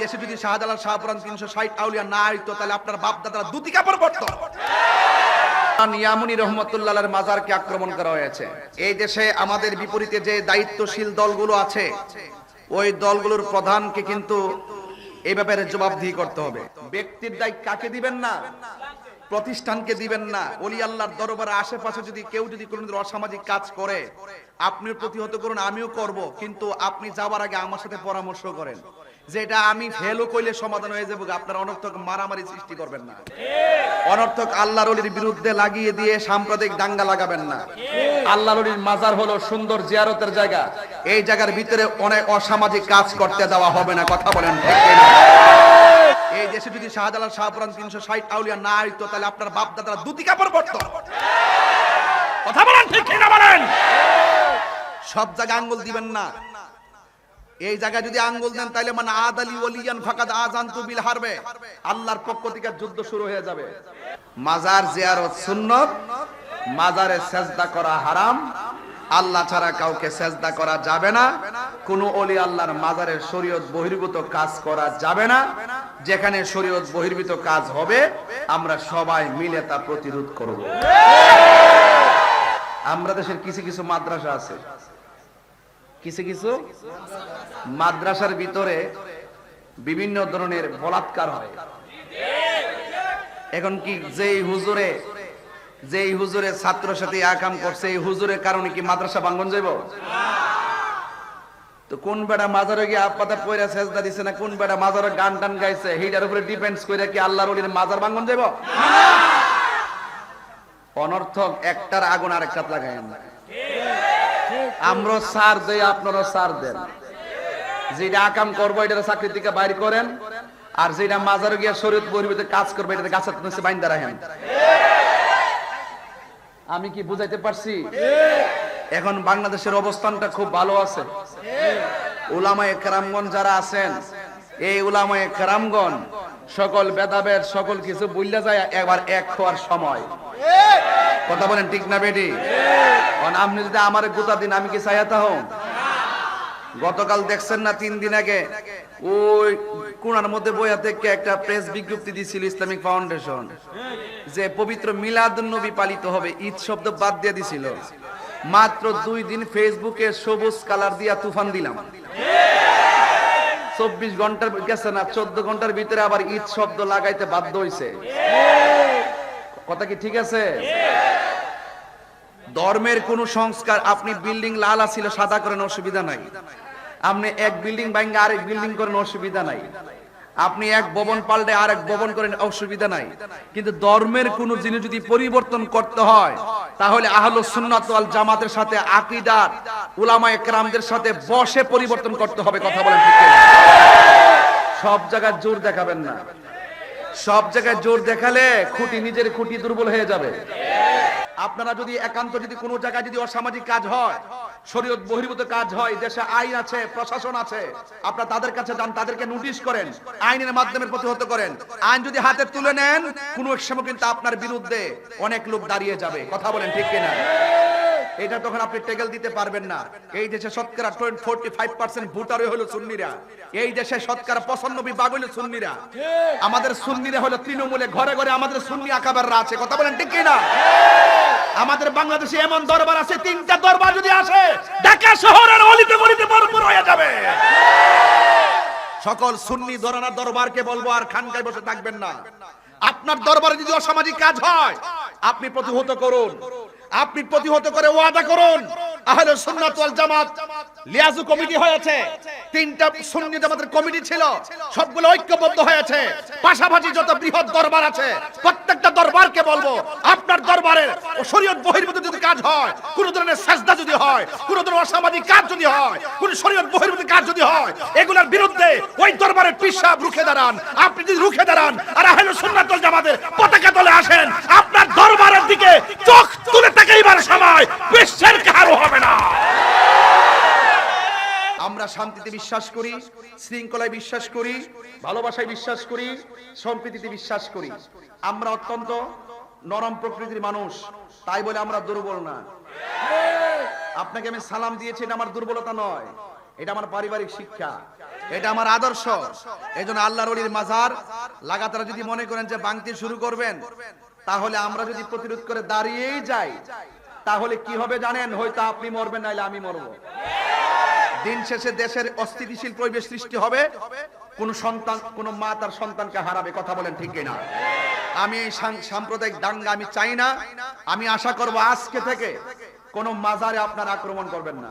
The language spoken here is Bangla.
দেশে যদি শাহজালাল শাহপুরান 360 আউলিয়া না হইতো তাহলে আপনার বাপ দাদারা দুটি কাপড় পরতো। নিয়ামুনি রহমতুল্লাহ আলাইহির মাজারকে আক্রমণ করা হয়েছে। এই দেশে আমাদের বিপরীতে যে দায়িত্বশীল দলগুলো আছে ওই দলগুলোর প্রধানকে কিন্তু এই ব্যাপারে জবাবদিহি করতে হবে। ব্যক্তির দায়িত্ব কাকে দিবেন না, প্রতিষ্ঠানকে দিবেন না। ওলি আল্লাহর দরবারে আশেপাশে যদি কেউ যদি কোনো অসামাজিক কাজ করে আপনিও প্রতিহত করুন, আমিও করব, কিন্তু আপনি যাওয়ার আগে আমার সাথে পরামর্শ করেন যেটা আমি ফেলও কইলে সমাধান হয়ে যাবে। আপনারা অনর্থক মারামারি সৃষ্টি করবেন না, অনর্থক আল্লাহর ওলির বিরুদ্ধে লাগিয়ে দিয়ে সাম্প্রদায়িক দাঙ্গা লাগাবেন না। আল্লাহর ওলির মাজার হলো সুন্দর জিয়ারতের জায়গা, এই জায়গার ভিতরে অনেক অসামাজিক কাজ করতে দেওয়া হবে না। কথা বলেন ঠিক কিনা? এই দেশে যদি শাহজালাল শাহপুরান 360 আউলিয়া না হইতো তাহলে আপনার বাপ দাদারা দুটি কাপড় পরতো। কথা বলেন ঠিক কিনা বলেন? সব জায়গায় আঙ্গুল দিবেন না। এই জায়গায় যদি আঙ্গুল দেন তাহলে মানে আদালি ওলিয়ান ফাকাদ আযানতু বিল হারবে, আল্লাহর পক্ষ থেকে যুদ্ধ শুরু হয়ে যাবে। মাজার জিয়ারত সুন্নাত, মাজারে সেজদা করা হারাম, আল্লাহ ছাড়া কাউকে সেজদা করা যাবে না। কোন ওলি আল্লাহর মাজারে শরীয়ত বহির্ভূত কাজ করা যাবে না। যেখানে শরীয়ত বহির্ভূত কাজ হবে আমরা সবাই মিলে তা প্রতিরোধ করব। আমরা দেশের কিছু কিছু মাদ্রাসা আছে, কিছু কিছু মাদ্রাসার ভিতরে বিভিন্ন ধরনের বলাৎকার হয়। এখন কি যেই হুজুরে ছাত্রের সাথে আকাম করছে এই হুজুরের কারণে কি মাদ্রাসা ভাঙন যাইব? তো কোন বেটা মাজারে গিয়ে আপাতা পয়রা সেজদা দিছে না, কোন বেটা মাজারে গান টান গাইছে, এইটার উপরে ডিপেন্ডস কইরা কি আল্লাহর ওলির মাজার ভাঙন যাইব? অনর্থক একটার আগুন আরেকটাত লাগায়েন না। আমরা সার দেই, আপনারা সার দেন। যেটা আকাম করবো এটা চাকরি থেকে বাইর করেন, আর যেটা মাজারে গিয়া শরীয়ত বহির্ভূত কাজ করবে এটা গাছের নিচে বাইন্দা রাখেন। আমি কি বুঝাইতে পারছি? এখন বাংলাদেশের অবস্থানটা খুব ভালো আছে। উলামায়ে কেরামগণ যারা আছেন, এই উলামায়ে কেরামগণ সকল ভেদাভেদ সকল কিছু বুঝলা যায় একবার এক হওয়ার সময়। কথা বলেন ঠিক না বেটি? আপনি যদি আমার গোটা দিন আমি কি চাইতা হন? গতকাল দেখছেন না 3 দিন আগে ওই কোণার মধ্যে বইয়া থেকে একটা প্রেস বিজ্ঞপ্তি দিছিল ইসলামিক ফাউন্ডেশন যে পবিত্র মিলাদুন নবী পালিত হবে, ঈদ শব্দ বাদ দিয়ে দিছিল। মাত্র 2 দিন ফেসবুকে সবুজ কালার দিয়া তুফান দিলাম। 24 ঘন্টার গেছে না, 14 ঘন্টার ভিতরে আবার ঈদ শব্দ লাগাইতে বাধ্য হইছে। কথা কি ঠিক আছে? ধর্মের কোন সংস্কার, আপনি বিল্ডিং লাল ছিল সাদা করেন অসুবিধা নাই, আপনি এক বিল্ডিং ভাঙে আরেক বিল্ডিং করেন অসুবিধা নাই, আপনি এক ভবন পাল্টে আরেক ভবন করেন অসুবিধা নাই, কিন্তু ধর্মের কোন জিনিস যদি পরিবর্তন করতে হয় তাহলে আহলুস সুন্নাত ওয়াল জামাতের সাথে আকীদার উলামায়ে কেরামদের সাথে বসে পরিবর্তন করতে হবে। কথা বলেন ঠিক কিনা? সব জায়গায় জোর দেখাবেন না। সব জায়গায় জোর দেখালে নিজের খুঁটি দুর্বল হয়ে যাবে। আপনারা যদি একান্ত যদি কোনো জায়গায় যদি অসামাজিক কাজ হয়, শরীয়ত বহির্ভূত কাজ হয়, দেশে আইন আছে, প্রশাসন আছে, আপনারা তাদের কাছে যান, তাদেরকে নোটিশ করেন, আইনের মাধ্যমে প্রতিহত করেন। আইন যদি হাতে তুলে নেন কোনো এক সময় কিন্তু আপনার বিরুদ্ধে অনেক লোক দাঁড়িয়ে যাবে। কথা বলেন ঠিক কিনা? এটা তখন আপনি টেকেল দিতে পারবেন না। এই দেশে শতকরা 45% ভোটারই হলো সুন্নিরা। এই দেশে শতকরা 95% হলো সুন্নিরা। আমাদের সুন্নিরা হলো তৃণমূলে ঘরে ঘরে আমাদের সুন্নি আকাবেররা আছে। কথা বলেন ঠিক কিনা? আমাদের বাংলাদেশে এমন দরবার আছে, 3টা দরবার যদি আসে ঢাকা শহরের অলিতে গলিতে ভরপুর হয়ে যাবে। সকল সুন্নি দরানা দরবারকে বলবো আর খানকায় বসে থাকবেন না। আপনার দরবারে যদি অসামাজিক কাজ হয় আপনি প্রতিহত করুন, আপনি প্রতিহত করে ওয়াদা করুন। আহলে সুন্নাত ওয়াল জামাত লিয়াজু কমিটি হয়েছে, 3টা সুন্নি জামাতের কমিটি ছিল, সবগুলো ঐক্যবদ্ধ হয়েছে। পাশাপাশি যত বৃহৎ দরবার আছে প্রত্যেকটা দরবারকে বলবো আপনার দরবারের শরীয়ত বহির্ভূত যদি কাজ হয়, কোন ধরনের সাজদা যদি হয়, কোন ধরনের অসামাজিক কাজ যদি হয়, কোন শরীয়ত বহির্ভূত কাজ যদি হয়, এগুলোর বিরুদ্ধে ওই দরবারের পীর সাহেব রুখে দাঁড়ান। আপনি যদি রুখে দাঁড়ান আর আহলে সুন্নাত ওয়াল জামাতের পতাকা তলে আসেন, আপনার দরবারের দিকে চোখ তুলে তাকাইবার সময় বিশ্বের কারো হবে না। আমরা শান্তিতে বিশ্বাস করি, শৃঙ্খলায় বিশ্বাস করি, ভালোবাসায় বিশ্বাস করি, সম্প্রীতিতে বিশ্বাস করি। আমরা অত্যন্ত নরম প্রকৃতির মানুষ, তাই বলে আমরা দুর্বল না। আপনাকে আমি সালাম দিয়েছি, এটা আমার দুর্বলতা নয়, এটা আমার পারিবারিক শিক্ষা। এটা আমার আদর্শ। এই জন্য আল্লাহর ওলির মাজার লাগাতার যদি মনে করেন যে ভাঙতে শুরু করবেন, তাহলে আমরা যদি প্রতিরোধ করে দাঁড়িয়েই যাই, তাহলে কি হবে জানেন? হয়তো আপনি মরবেন, নাইলে আমি মরবো। দিন শেষে দেশের অস্থিতিশীল পরিবেশ সৃষ্টি হবে, কোন সন্তান, কোন মা তার সন্তানকে হারাবে। কথা বলেন ঠিক কিনা? আমি এই সাম্প্রদায়িক দাঙ্গা আমি চাই না। আমি আশা করব আজকে থেকে কোন মাজারে আপনারা আক্রমণ করবেন না।